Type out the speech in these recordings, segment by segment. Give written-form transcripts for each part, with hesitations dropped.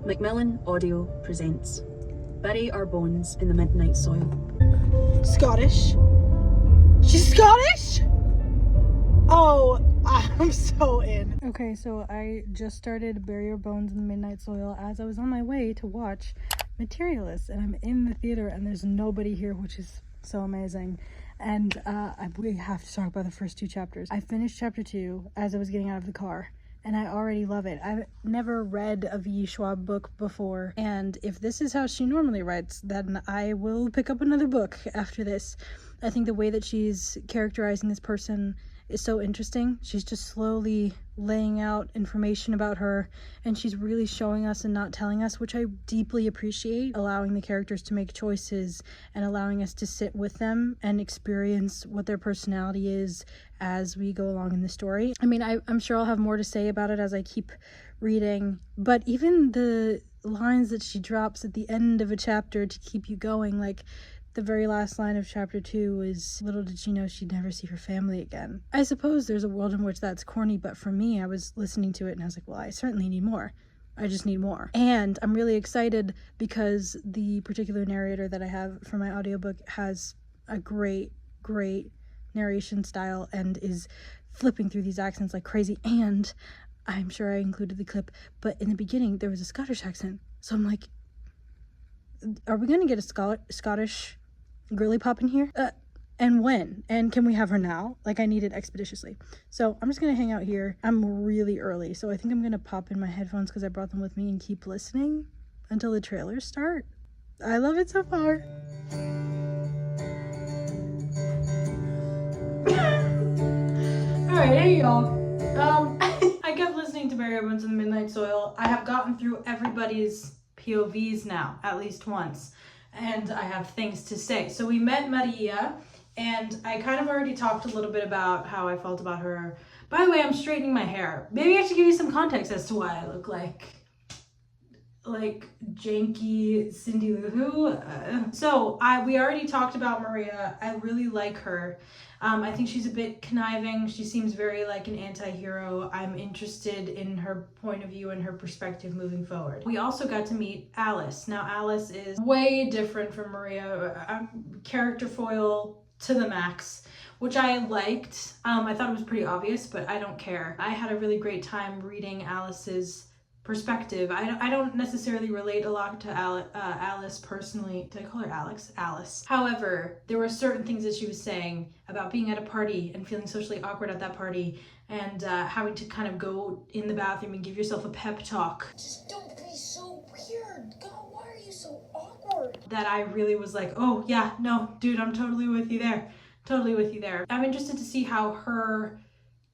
Macmillan Audio presents Bury Our Bones in the Midnight Soil. Scottish? She's Scottish? Oh, I'm so in. Okay, so I just started Bury Your Bones in the Midnight Soil as I was on my way to watch Materialist, and I'm in the theater and there's nobody here, which is so amazing. And we have to talk about the first two chapters. I finished chapter 2 as I was getting out of the car, and I already love it. I've never read a V. Schwab book before, and if this is how she normally writes, then I will pick up another book after this. I think the way that she's characterizing this person is so interesting. She's just slowly laying out information about her, and she's really showing us and not telling us, which I deeply appreciate, allowing the characters to make choices and allowing us to sit with them and experience what their personality is as we go along in the story. I mean, I'm sure I'll have more to say about it as I keep reading, but even the lines that she drops at the end of a chapter to keep you going, like the very last line of chapter 2 is, little did she know she'd never see her family again. I suppose there's a world in which that's corny, but for me, I was listening to it and I was like, well, I certainly need more. I just need more. And I'm really excited because the particular narrator that I have for my audiobook has a great narration style and is flipping through these accents like crazy. And I'm sure I included the clip, but in the beginning there was a Scottish accent. So I'm like, are we gonna get a Scottish girly pop in here? And when? And can we have her now? Like, I need it expeditiously. So I'm just gonna hang out here. I'm really early, so I think I'm gonna pop in my headphones because I brought them with me and keep listening until the trailers start. I love it so far. Alright, hey y'all. I kept listening to Bury Our Bones in the Midnight Soil. I have gotten through everybody's POVs now, at least once, and I have things to say. So we met Maria, and I kind of already talked a little bit about how I felt about her. By the way, I'm straightening my hair. Maybe I should give you some context as to why I look like janky Cindy Lou Who. So we already talked about Maria. I really like her. I think she's a bit conniving. She seems very like an anti-hero. I'm interested in her point of view and her perspective moving forward. We also got to meet Alice. Now Alice is way different from Maria. Character foil to the max, which I liked. I thought it was pretty obvious, but I don't care. I had a really great time reading Alice's perspective. I don't necessarily relate a lot to Alice personally. Did I call her Alex? Alice. However, there were certain things that she was saying about being at a party and feeling socially awkward at that party and having to kind of go in the bathroom and give yourself a pep talk. Just don't be so weird. God, why are you so awkward? That I really was like, oh yeah, no, dude, I'm totally with you there. Totally with you there. I'm interested to see how her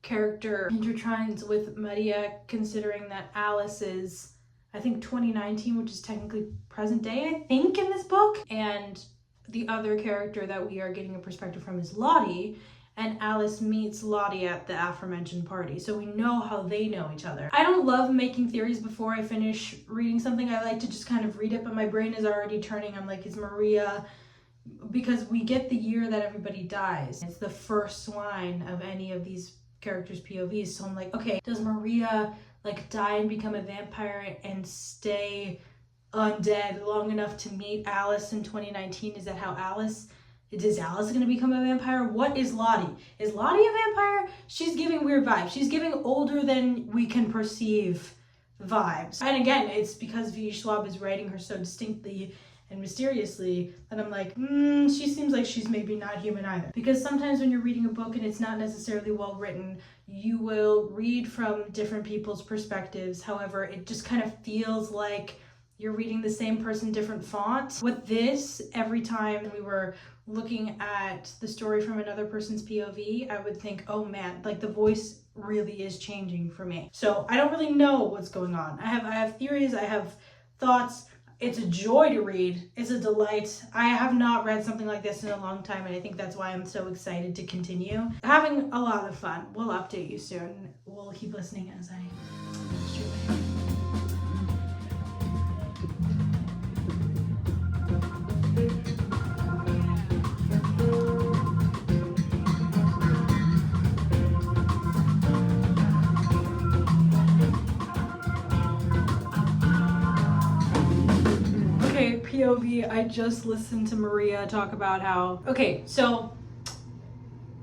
character intertwines with Maria, considering that Alice is, I think, 2019, which is technically present day, I think, in this book. And the other character that we are getting a perspective from is Lottie, and Alice meets Lottie at the aforementioned party. So we know how they know each other. I don't love making theories before I finish reading something. I like to just kind of read it, but my brain is already turning. I'm like, is Maria, because we get the year that everybody dies. It's the first line of any of these characters' POVs, so I'm like, okay, does Maria like die and become a vampire and stay undead long enough to meet Alice in 2019? Is that how Alice gonna become a vampire? What is Lottie? Is Lottie a vampire? She's giving weird vibes. She's giving older than we can perceive vibes. And again, it's because V. Schwab is writing her so distinctly and mysteriously that I'm like, she seems like she's maybe not human either. Because sometimes when you're reading a book and it's not necessarily well written, you will read from different people's perspectives. However, it just kind of feels like you're reading the same person, different font. With this, every time we were looking at the story from another person's POV, I would think, oh man, like the voice really is changing for me. So I don't really know what's going on. I have theories, I have thoughts. It's a joy to read. It's a delight. I have not read something like this in a long time, and I think that's why I'm so excited to continue. Having a lot of fun. We'll update you soon. We'll keep listening as I stream my hair. POV, I just listened to Maria talk about how... Okay, so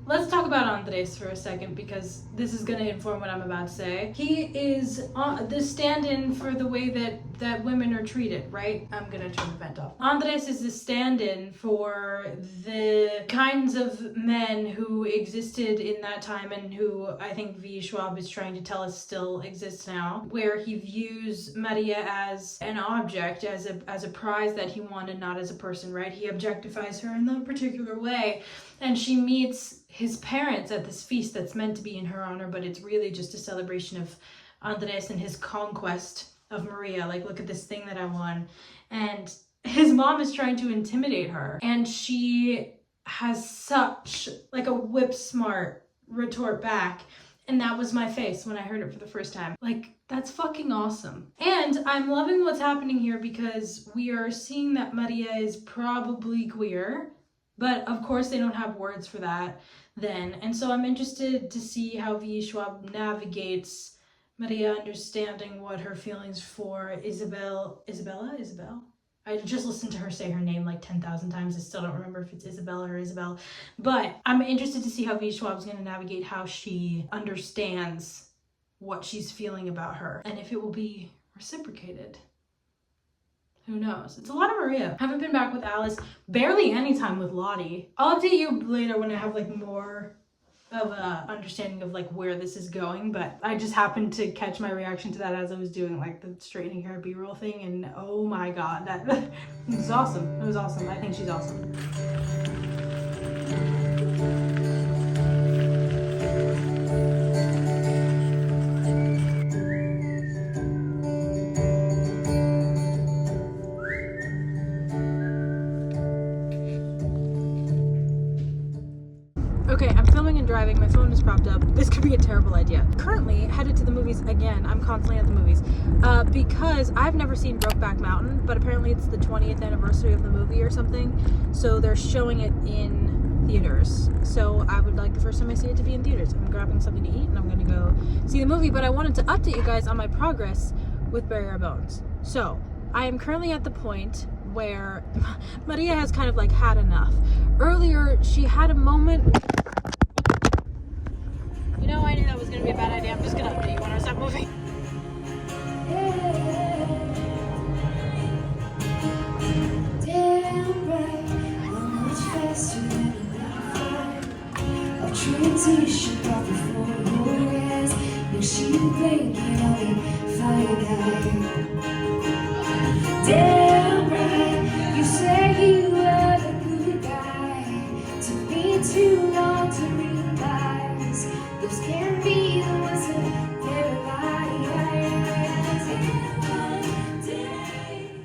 let's talk about Andres for a second, because this is going to inform what I'm about to say. He is the stand-in for the way that women are treated, right? I'm going to turn the vent off. Andres is the stand-in for the kinds of men who existed in that time and who I think V. Schwab is trying to tell us still exists now, where he views Maria as an object, as a prize that he wanted, not as a person, right? He objectifies her in that particular way, and she meets his parents at this feast that's meant to be in her honor, but it's really just a celebration of Andres and his conquest of Maria. Like, look at this thing that I won. And his mom is trying to intimidate her, and she has such like a whip smart retort back. And that was my face when I heard it for the first time. Like, that's fucking awesome. And I'm loving what's happening here, because we are seeing that Maria is probably queer, but of course they don't have words for that then. And so I'm interested to see how V. Schwab navigates Maria understanding what her feelings for Isabel. I just listened to her say her name like 10,000 times. I still don't remember if it's Isabella or Isabel. But I'm interested to see how V. Schwab's going to navigate how she understands what she's feeling about her, and if it will be reciprocated. Who knows? It's a lot of Maria. Haven't been back with Alice. Barely any time with Lottie. I'll update you later when I have like more of a understanding of like where this is going, but I just happened to catch my reaction to that as I was doing like the straightening hair B-roll thing, and oh my god, that it was awesome. It was awesome. I think she's awesome. Okay, I'm filming and driving. My phone is propped up. This could be a terrible idea. Currently headed to the movies again. I'm constantly at the movies because I've never seen Brokeback Mountain, but apparently it's the 20th anniversary of the movie or something. So they're showing it in theaters. So I would like the first time I see it to be in theaters. I'm grabbing something to eat and I'm going to go see the movie. But I wanted to update you guys on my progress with Bury Our Bones. So I am currently at the point where Maria has kind of like had enough. Earlier, she had a moment. You know, I knew that was going to be a bad idea. I'm just going to update you when I stop moving. Damn right, how much faster than a transition right before your eyes. Makes you blink and I'll be fire guy. Damn right, you say you are the good guy. Took me too long to realize those can be the ones that everybody.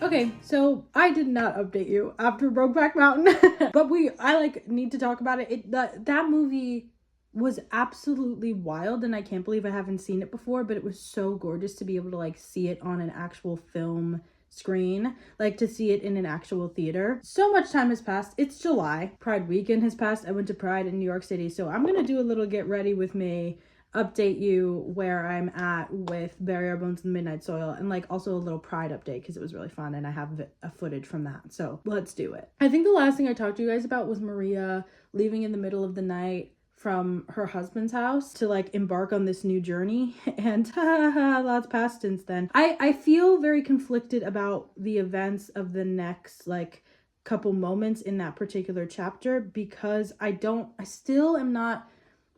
Okay, so I did not update you after Brokeback Mountain, but I like need to talk about it. That movie was absolutely wild, and I can't believe I haven't seen it before, but it was so gorgeous to be able to like see it on an actual film screen, like to see it in an actual theater. So much time has passed. It's July. Pride weekend has passed. I went to Pride in New York City, so I'm gonna do a little get ready with me, update you where I'm at with Bury Our Bones in the Midnight Soil, and like also a little Pride update because it was really fun and I have a footage from that. So let's do it. I think the last thing I talked to you guys about was Maria leaving in the middle of the night from her husband's house to like embark on this new journey, and lots passed since then. I feel very conflicted about the events of the next like couple moments in that particular chapter, because I still am not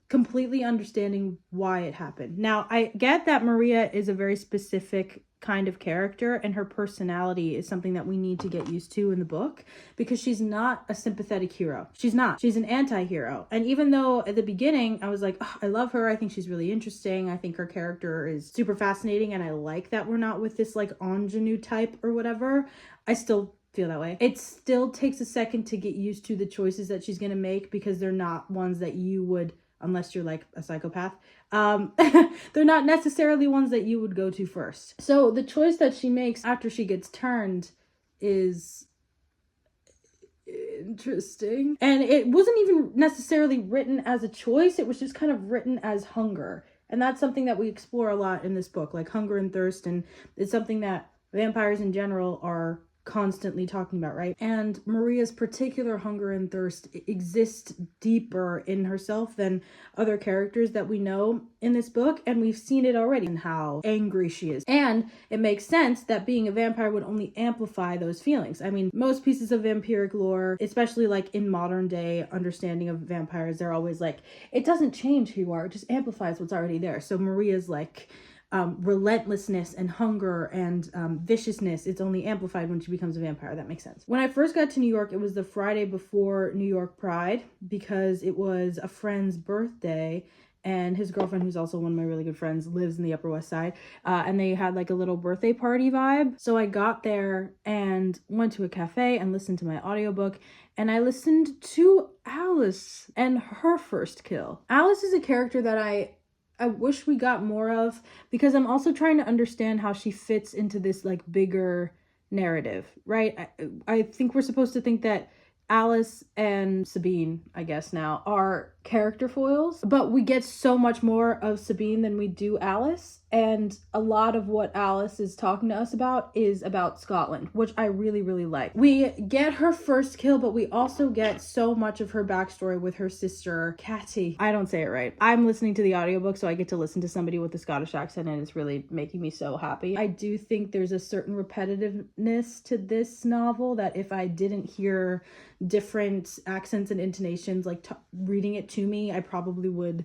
completely understanding why it happened. Now, I get that Maria is a very specific kind of character, and her personality is something that we need to get used to in the book, because she's not a sympathetic hero. She's not. She's an anti-hero. And even though at the beginning I was like, oh, I love her, I think she's really interesting, I think her character is super fascinating, and I like that we're not with this like ingenue type or whatever, I still feel that way. It still takes a second to get used to the choices that she's going to make, because they're not ones that you would, unless you're like a psychopath, they're not necessarily ones that you would go to first. So the choice that she makes after she gets turned is interesting. And it wasn't even necessarily written as a choice. It was just kind of written as hunger. And that's something that we explore a lot in this book, like hunger and thirst. And it's something that vampires in general are constantly talking about, right? And Maria's particular hunger and thirst exists deeper in herself than other characters that we know in this book, and we've seen it already in how angry she is. And it makes sense that being a vampire would only amplify those feelings. I mean, most pieces of vampiric lore, especially like in modern day understanding of vampires, they're always like, it doesn't change who you are, it just amplifies what's already there. So Maria's like relentlessness and hunger and viciousness, it's only amplified when she becomes a vampire. That makes sense. When I first got to New York, it was the Friday before New York Pride, because it was a friend's birthday, and his girlfriend, who's also one of my really good friends, lives in the Upper West Side, and they had like a little birthday party vibe. So I got there and went to a cafe and listened to my audiobook, and I listened to Alice and her first kill. Alice is a character that I wish we got more of, because I'm also trying to understand how she fits into this like bigger narrative, right? I think we're supposed to think that Alice and Sabine, I guess now, are character foils, but we get so much more of Sabine than we do Alice, and a lot of what Alice is talking to us about is about Scotland, which I really, really like. We get her first kill, but we also get so much of her backstory with her sister, Chatty. I don't say it right. I'm listening to the audiobook, so I get to listen to somebody with a Scottish accent, and it's really making me so happy. I do think there's a certain repetitiveness to this novel that if I didn't hear different accents and intonations like reading it to me, I probably would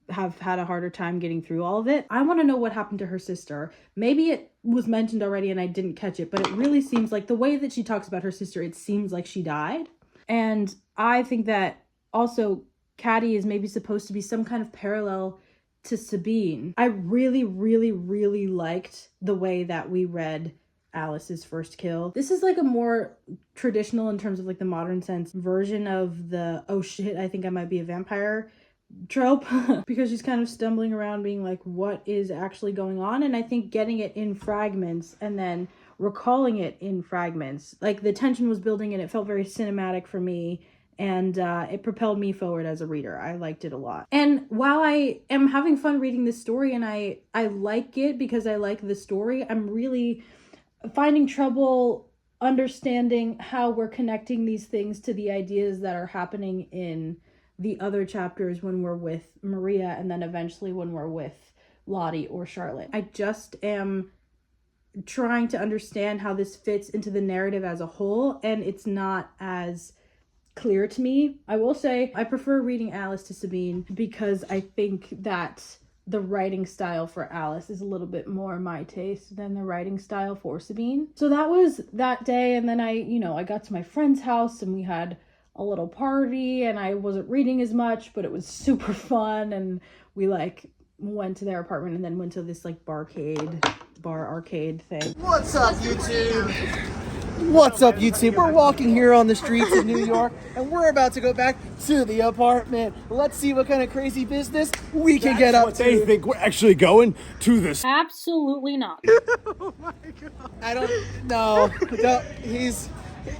have had a harder time getting through all of it. I want to know what happened to her sister. Maybe it was mentioned already and I didn't catch it, but it really seems like the way that she talks about her sister, it seems like she died. And I think that also Cady is maybe supposed to be some kind of parallel to Sabine. I really, really, really liked the way that we read Alice's first kill. This is like a more traditional, in terms of like the modern sense, version of the oh shit, I think I might be a vampire trope because she's kind of stumbling around being like, what is actually going on? And I think getting it in fragments and then recalling it in fragments, like the tension was building and it felt very cinematic for me, and it propelled me forward as a reader. I liked it a lot. And while I am having fun reading this story and I like it because I like the story, I'm really finding trouble understanding how we're connecting these things to the ideas that are happening in the other chapters when we're with Maria, and then eventually when we're with Lottie or Charlotte. I just am trying to understand how this fits into the narrative as a whole, and it's not as clear to me. I will say I prefer reading Alice to Sabine because I think that the writing style for Alice is a little bit more my taste than the writing style for Sabine. So that was that day, and then I got to my friend's house and we had a little party, and I wasn't reading as much, but it was super fun, and we like went to their apartment and then went to this like bar arcade thing. What's up, YouTube? What's up, YouTube? We're walking here on the streets of New York, and we're about to go back to the apartment. Let's see what kind of crazy business we can get up to. They think we're actually going to this. Absolutely not. Oh my god. I don't know.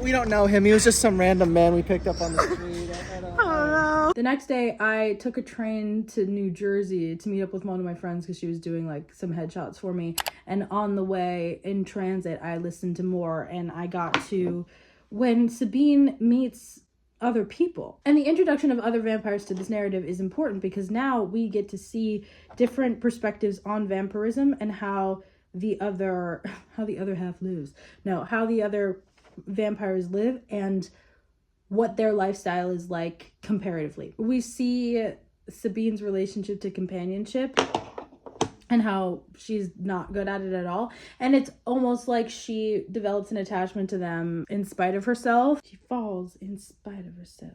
We don't know him. He was just some random man we picked up on the street. I don't know. The next day, I took a train to New Jersey to meet up with one of my friends because she was doing like some headshots for me. And on the way in transit, I listened to more, and I got to when Sabine meets other people. And the introduction of other vampires to this narrative is important because now we get to see different perspectives on vampirism and how the other vampires live and what their lifestyle is like comparatively. We see Sabine's relationship to companionship and how she's not good at it at all. And it's almost like she develops an attachment to them in spite of herself. She falls in spite of herself.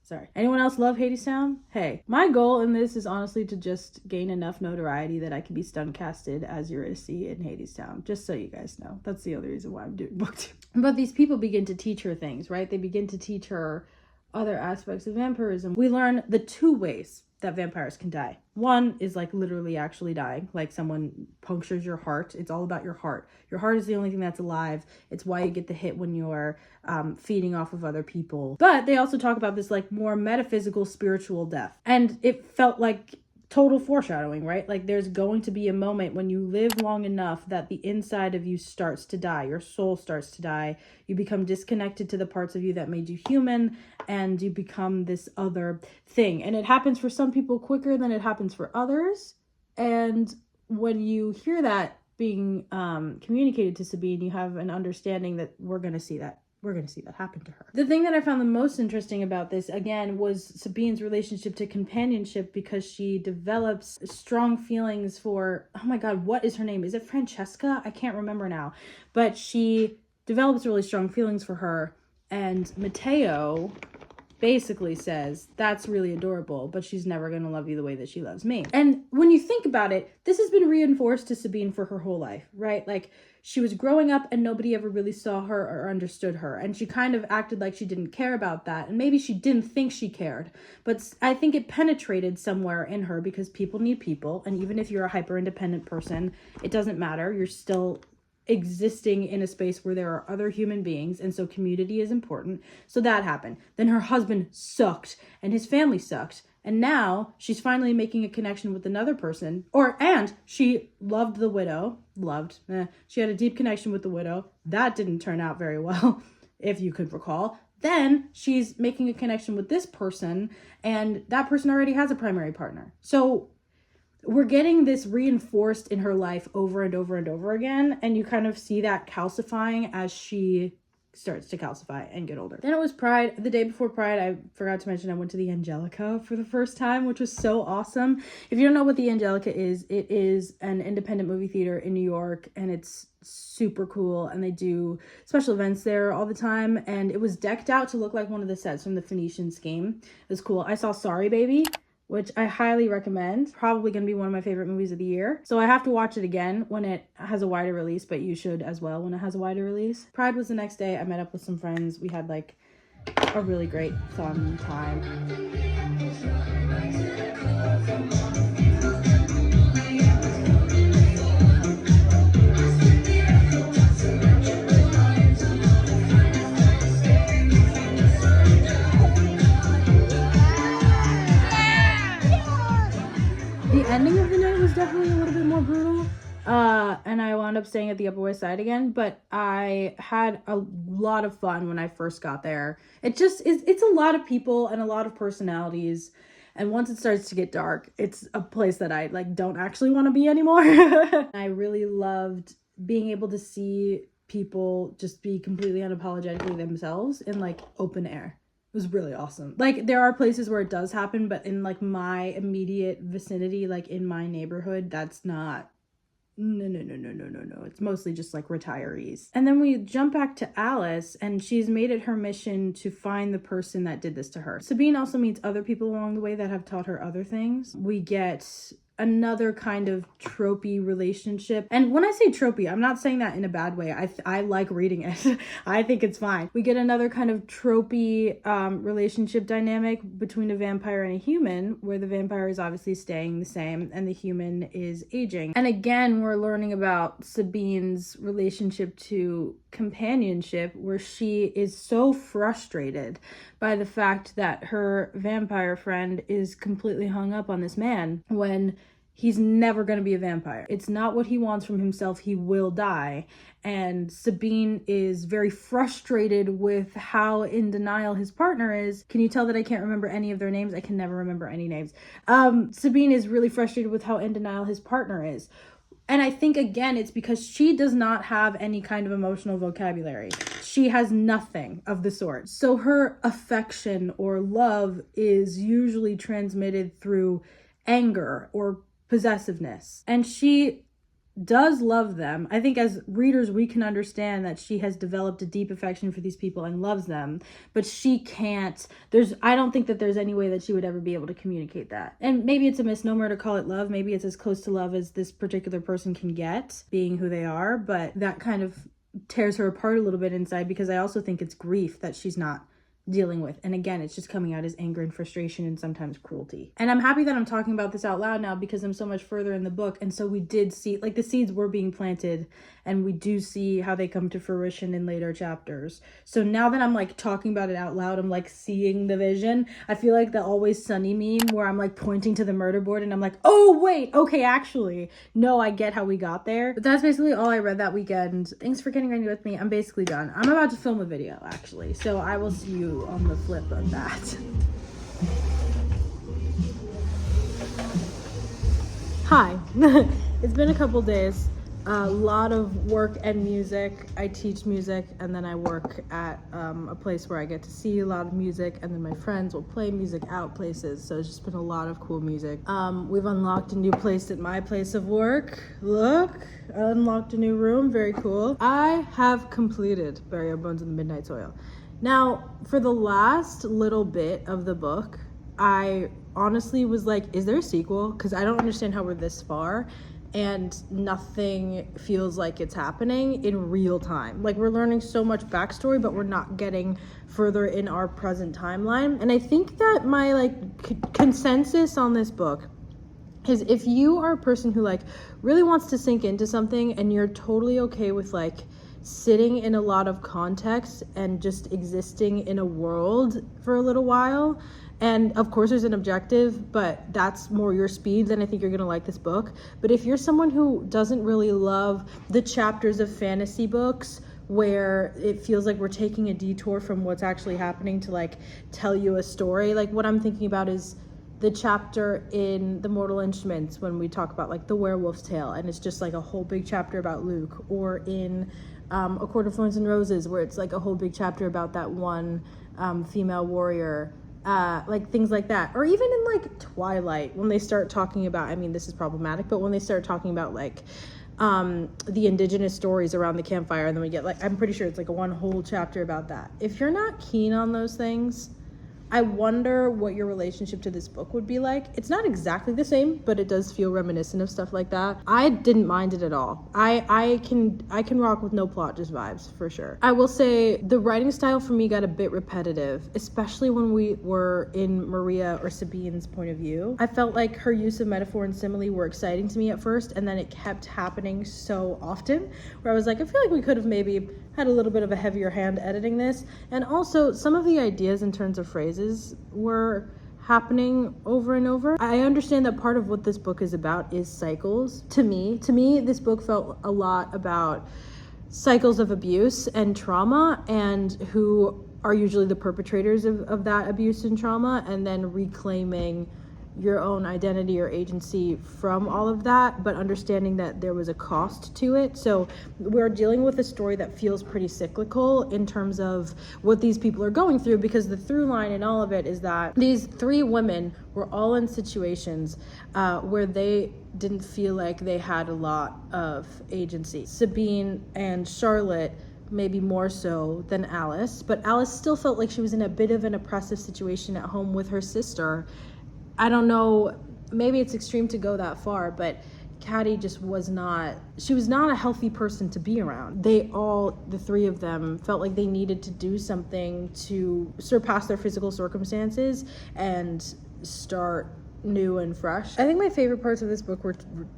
Sorry. Anyone else love Hadestown? Hey, my goal in this is honestly to just gain enough notoriety that I can be stun casted as Eurydice in Hadestown. Just so you guys know. That's the other reason why I'm doing book 2. But these people begin to teach her things, right? They begin to teach her other aspects of vampirism. We learn the 2 ways that vampires can die. One is like literally actually dying, like someone punctures your heart. It's all about your heart. Your heart is the only thing that's alive. It's why you get the hit when you're feeding off of other people. But they also talk about this like more metaphysical, spiritual death. And it felt like total foreshadowing, right? Like there's going to be a moment when you live long enough that the inside of you starts to die. Your soul starts to die. You become disconnected to the parts of you that made you human, and you become this other thing. And it happens for some people quicker than it happens for others. And when you hear that being communicated to Sabine, you have an understanding that we're going to see that happen to her. The thing that I found the most interesting about this, again, was Sabine's relationship to companionship, because she develops strong feelings for, oh my God, what is her name? Is it Francesca? I can't remember now. But she develops really strong feelings for her. And Matteo basically says, that's really adorable, but she's never going to love you the way that she loves me. And when you think about it, this has been reinforced to Sabine for her whole life, right? Like, she was growing up and nobody ever really saw her or understood her. And she kind of acted like she didn't care about that. And maybe she didn't think she cared. But I think it penetrated somewhere in her, because people need people. And even if you're a hyper independent person, it doesn't matter. You're still existing in a space where there are other human beings, and so community is important. So that happened. Then her husband sucked and his family sucked, and now she's finally making a connection with another person, and she loved the widow. She had a deep connection with the widow. That didn't turn out very well, if you could recall. Then she's making a connection with this person, and that person already has a primary partner. So we're getting this reinforced in her life over and over and over again. And you kind of see that calcifying as she starts to calcify and get older. Then it was Pride. The day before Pride, I forgot to mention I went to the Angelica for the first time, which was so awesome. If you don't know what the Angelica is, it is an independent movie theater in New York, and it's super cool, and they do special events there all the time. And it was decked out to look like one of the sets from the Phoenician Scheme. It was cool. I saw Sorry Baby, which I highly recommend. Probably going to be one of my favorite movies of the year. So I have to watch it again when it has a wider release, but you should as well when it has a wider release. Pride was the next day. I met up with some friends. We had like a really great fun time. The ending of the night was definitely a little bit more brutal. And I wound up staying at the Upper West Side again, but I had a lot of fun when I first got there. It's a lot of people and a lot of personalities. And once it starts to get dark, it's a place that I don't actually want to be anymore. I really loved being able to see people just be completely unapologetically themselves in open air. It was really awesome. There are places where it does happen, but in my immediate vicinity, in my neighborhood, that's not. No. It's mostly just retirees. And then we jump back to Alice, and she's made it her mission to find the person that did this to her. Sabine also meets other people along the way that have taught her other things. We get another kind of tropey relationship. And when I say tropey, I'm not saying that in a bad way. I like reading it. I think it's fine. We get another kind of tropey relationship dynamic between a vampire and a human, where the vampire is obviously staying the same and the human is aging. And again, we're learning about Sabine's relationship to companionship, where she is so frustrated by the fact that her vampire friend is completely hung up on this man when he's never going to be a vampire. It's not what he wants from himself. He will die. And Sabine is very frustrated with how in denial his partner is. Can you tell that I can't remember any of their names? I can never remember any names. Sabine is really frustrated with how in denial his partner is. And I think, again, it's because she does not have any kind of emotional vocabulary. She has nothing of the sort. So her affection or love is usually transmitted through anger or possessiveness. And she does love them. I think as readers, we can understand that she has developed a deep affection for these people and loves them, but she can't, I don't think that there's any way that she would ever be able to communicate that. And maybe it's a misnomer to call it love. Maybe it's as close to love as this particular person can get, being who they are, but that kind of tears her apart a little bit inside, because I also think it's grief that she's not dealing with. And again, it's just coming out as anger and frustration and sometimes cruelty. And I'm happy that I'm talking about this out loud now because I'm so much further in the book. And so we did see, like, the seeds were being planted, and we do see how they come to fruition in later chapters. So now that I'm like talking about it out loud, I'm like seeing the vision. I feel like the Always Sunny meme where I'm like pointing to the murder board and I'm like, oh wait, okay, actually, no, I get how we got there. But that's basically all I read that weekend. Thanks for getting ready with me. I'm basically done. I'm about to film a video actually, so I will see you on the flip of that. Hi. It's been a couple days. A lot of work and music. I teach music, and then I work at a place where I get to see a lot of music, and then my friends will play music out places. So it's just been a lot of cool music. We've unlocked a new place at my place of work. Look, I unlocked a new room. Very cool. I have completed Bury Your Bones in the Midnight Soil. Now, for the last little bit of the book, I honestly was like, is there a sequel? Because I don't understand how we're this far and nothing feels like it's happening in real time. Like, we're learning so much backstory, but we're not getting further in our present timeline. And I think that my like consensus on this book is, if you are a person who like really wants to sink into something and you're totally okay with like sitting in a lot of context and just existing in a world for a little while, and of course there's an objective, but that's more your speed, then I think you're gonna like this book. But if you're someone who doesn't really love the chapters of fantasy books where it feels like we're taking a detour from what's actually happening to like tell you a story, like what I'm thinking about is the chapter in The Mortal Instruments when we talk about like the werewolf's tale, and it's just like a whole big chapter about Luke, or in A Court of Thorns and Roses, where it's like a whole big chapter about that one female warrior, like things like that. Or even in like Twilight, when they start talking about, I mean, this is problematic, but when they start talking about like the indigenous stories around the campfire, and then we get like, I'm pretty sure it's like a one whole chapter about that. If you're not keen on those things, I wonder what your relationship to this book would be like. It's not exactly the same, but it does feel reminiscent of stuff like that. I didn't mind it at all. I can rock with no plot, just vibes, for sure. I will say the writing style for me got a bit repetitive, especially when we were in Maria or Sabine's point of view. I felt like her use of metaphor and simile were exciting to me at first, and then it kept happening so often where I was like, I feel like we could have maybe had a little bit of a heavier hand editing this. And also some of the ideas in terms of phrases were happening over and over. I understand that part of what this book is about is cycles. To me, this book felt a lot about cycles of abuse and trauma, and who are usually the perpetrators of that abuse and trauma, and then reclaiming your own identity or agency from all of that, but understanding that there was a cost to it. So we're dealing with a story that feels pretty cyclical in terms of what these people are going through, because the through line in all of it is that these three women were all in situations where they didn't feel like they had a lot of agency. Sabine and Charlotte maybe more so than Alice, but Alice still felt like she was in a bit of an oppressive situation at home with her sister. I don't know, maybe it's extreme to go that far, but Chatty just was not a healthy person to be around. The three of them felt like they needed to do something to surpass their physical circumstances and start new and fresh. I think my favorite parts of this book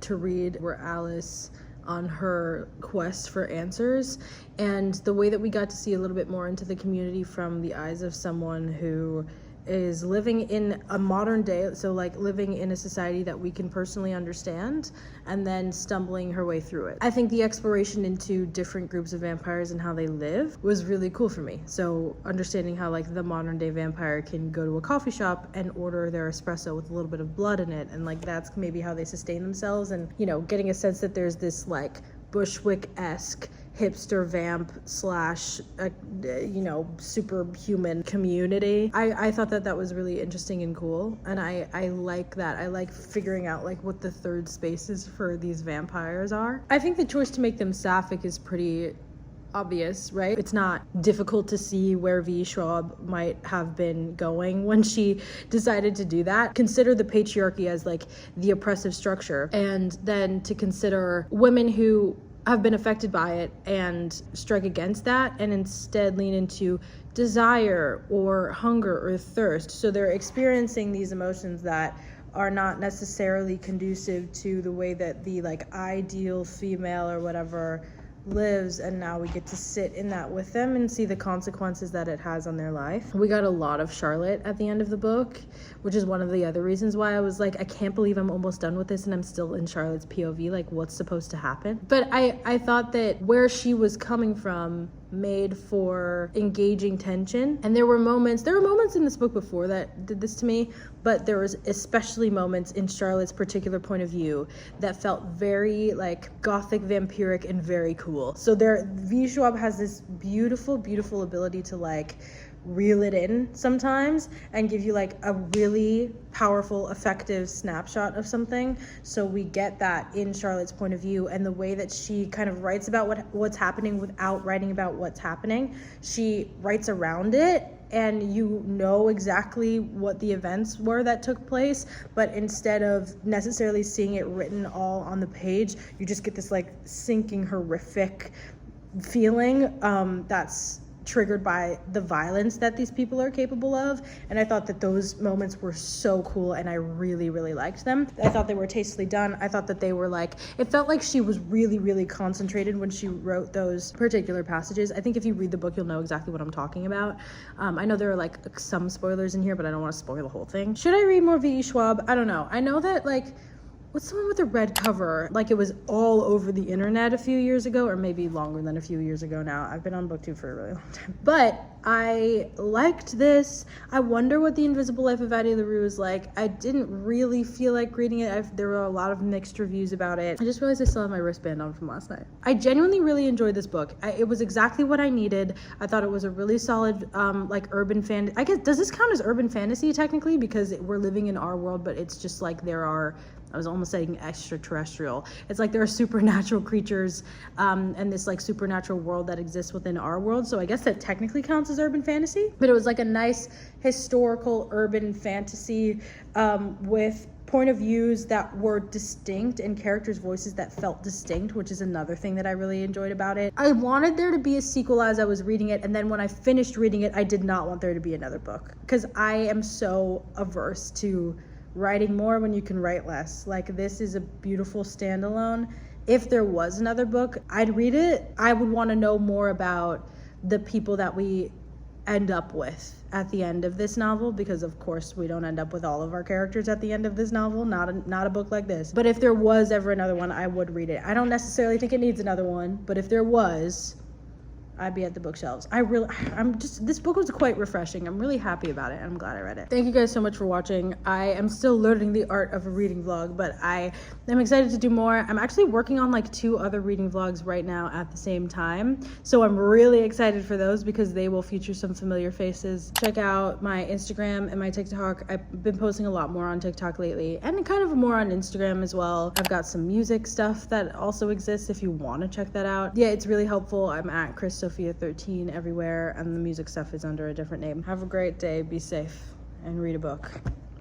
to read were Alice on her quest for answers, and the way that we got to see a little bit more into the community from the eyes of someone who is living in a modern day, so like living in a society that we can personally understand, and then stumbling her way through it. I think the exploration into different groups of vampires and how they live was really cool for me. So understanding how like the modern day vampire can go to a coffee shop and order their espresso with a little bit of blood in it, and like that's maybe how they sustain themselves, and you know, getting a sense that there's this like Bushwick-esque hipster vamp slash superhuman community. I thought that was really interesting and cool, and I like that. I like figuring out like what the third spaces for these vampires are. I think the choice to make them sapphic is pretty obvious, right? It's not difficult to see where V. Schwab might have been going when she decided to do that. Consider the patriarchy as like the oppressive structure, and then to consider women who have been affected by it and strike against that and instead lean into desire or hunger or thirst. So they're experiencing these emotions that are not necessarily conducive to the way that the like ideal female or whatever lives, and now we get to sit in that with them and see the consequences that it has on their life. We got a lot of Charlotte at the end of the book, which is one of the other reasons why I was like, I can't believe I'm almost done with this and I'm still in Charlotte's POV, like what's supposed to happen. But I thought that where she was coming from made for engaging tension, and there were moments in this book before that did this to me, but there was especially moments in Charlotte's particular point of view that felt very like gothic, vampiric, and very cool. So V. Schwab has this beautiful ability to like reel it in sometimes and give you like a really powerful, effective snapshot of something. So we get that in Charlotte's point of view, and the way that she kind of writes about what's happening without writing about what's happening. She writes around it, and you know exactly what the events were that took place, but instead of necessarily seeing it written all on the page, you just get this like sinking, horrific feeling that's triggered by the violence that these people are capable of. And I thought that those moments were so cool, and I really liked them. I thought they were tastefully done. I thought that they were like, it felt like she was really concentrated when she wrote those particular passages. I think if you read the book, you'll know exactly what I'm talking about. I know there are like some spoilers in here, but I don't want to spoil the whole thing. Should I read more V.E. Schwab? I don't know. I know that like, what's the one with the red cover? Like it was all over the internet a few years ago, or maybe longer than a few years ago now. I've been on BookTube for a really long time. But I liked this. I wonder what The Invisible Life of Addie LaRue is like. I didn't really feel like reading it. There were a lot of mixed reviews about it. I just realized I still have my wristband on from last night. I genuinely really enjoyed this book. It was exactly what I needed. I thought it was a really solid like urban fantasy. I guess, does this count as urban fantasy technically? Because we're living in our world, but it's just like I was almost saying extraterrestrial. It's like there are supernatural creatures and this like supernatural world that exists within our world. So I guess that technically counts as urban fantasy. But it was like a nice historical urban fantasy with point of views that were distinct and characters' voices that felt distinct, which is another thing that I really enjoyed about it. I wanted there to be a sequel as I was reading it, and then when I finished reading it, I did not want there to be another book, because I am so averse to writing more when you can write less. Like, this is a beautiful standalone. If there was another book, I'd read it. I would want to know more about the people that we end up with at the end of this novel, because of course we don't end up with all of our characters at the end of this novel, not a book like this. But if there was ever another one, I would read it. I don't necessarily think it needs another one, but if there was, I'd be at the bookshelves. This book was quite refreshing. I'm really happy about it, and I'm glad I read it. Thank you guys so much for watching. I am still learning the art of a reading vlog, but I am excited to do more. I'm actually working on like 2 other reading vlogs right now at the same time, so I'm really excited for those because they will feature some familiar faces. Check out my Instagram and my TikTok. I've been posting a lot more on TikTok lately, and kind of more on Instagram as well. I've got some music stuff that also exists if you want to check that out. Yeah, it's really helpful. I'm at Sophia13 everywhere, and the music stuff is under a different name. Have a great day, be safe, and read a book.